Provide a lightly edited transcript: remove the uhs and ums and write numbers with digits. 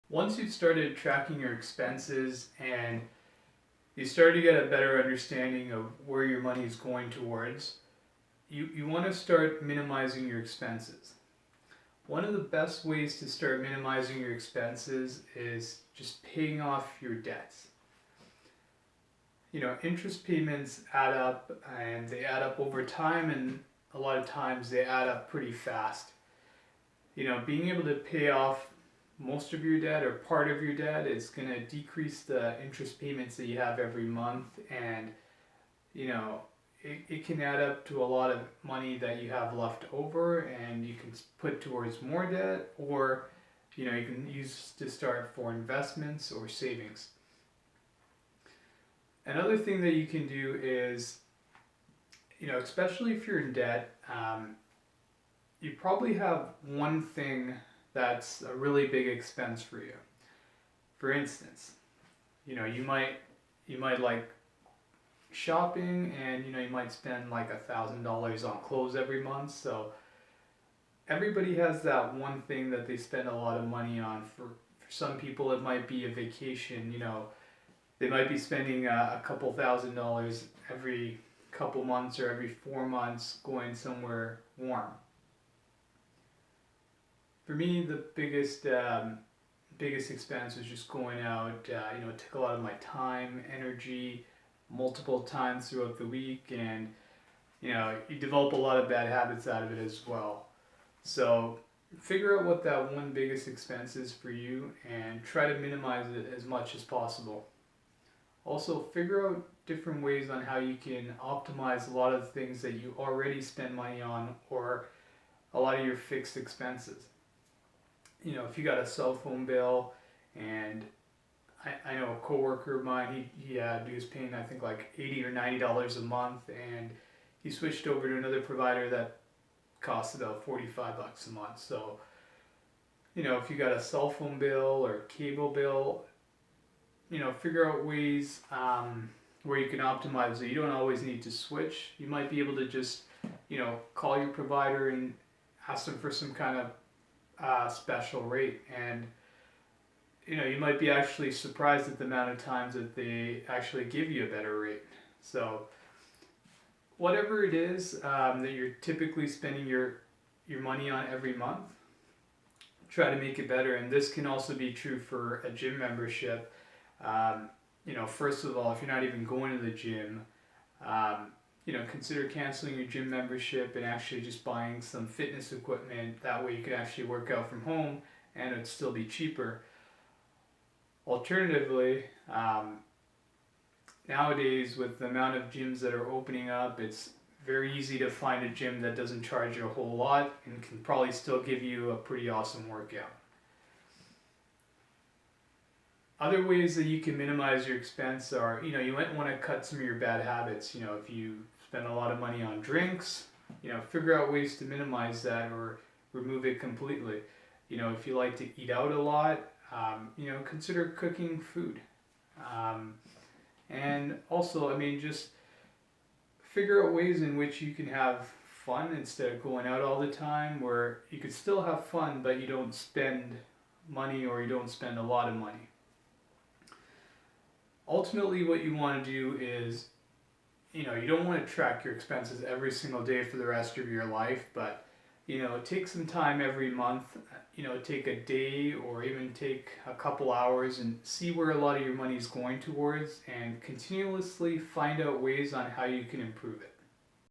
Once you've started tracking your expenses and you start to get a better understanding of where your money is going towards, you want to start minimizing your expenses. One of the best ways to start minimizing your expenses is just paying off your debts. Interest payments add up and they add up over time, and a lot of times they add up pretty fast. Being able to pay off most of your debt or part of your debt is going to decrease the interest payments that you have every month, and you know it can add up to a lot of money that you have left over, and you can put towards more debt, or you can use to start for investments or savings. Another thing that you can do is, especially if you're in debt, you probably have one thing that's a really big expense for you. For instance, you might like shopping, and you might spend like $1,000 on clothes every month. So everybody has that one thing that they spend a lot of money on. For some people, it might be a vacation. They might be spending a couple $1,000s every couple months or every 4 months going somewhere warm. For me, the biggest expense was just going out. It took a lot of my time, energy, multiple times throughout the week, and you develop a lot of bad habits out of it as well. So figure out what that one biggest expense is for you and try to minimize it as much as possible. Also, figure out different ways on how you can optimize a lot of the things that you already spend money on, or a lot of your fixed expenses. If you got a cell phone bill, and I know a coworker of mine, he was paying I think like $80 or $90 a month, and he switched over to another provider that costs about $45 a month. So, if you got a cell phone bill or cable bill, figure out ways where you can optimize it. You don't always need to switch. You might be able to just, call your provider and ask them for some kind of special rate, and you might be actually surprised at the amount of times that they actually give you a better rate. So whatever it is that you're typically spending your money on every month, try to make it better. And this can also be true for a gym membership. First of all, if you're not even going to the gym, consider canceling your gym membership and actually just buying some fitness equipment. That way you could actually work out from home and it'd still be cheaper. Alternatively, nowadays with the amount of gyms that are opening up, it's very easy to find a gym that doesn't charge you a whole lot and can probably still give you a pretty awesome workout. Other ways that you can minimize your expense are, you might want to cut some of your bad habits. If you spend a lot of money on drinks, figure out ways to minimize that or remove it completely. If you like to eat out a lot, consider cooking food. And also, just figure out ways in which you can have fun instead of going out all the time, where you could still have fun, but you don't spend money, or you don't spend a lot of money. Ultimately, what you want to do is, you don't want to track your expenses every single day for the rest of your life, but, take some time every month, take a day or even take a couple hours and see where a lot of your money is going towards, and continuously find out ways on how you can improve it.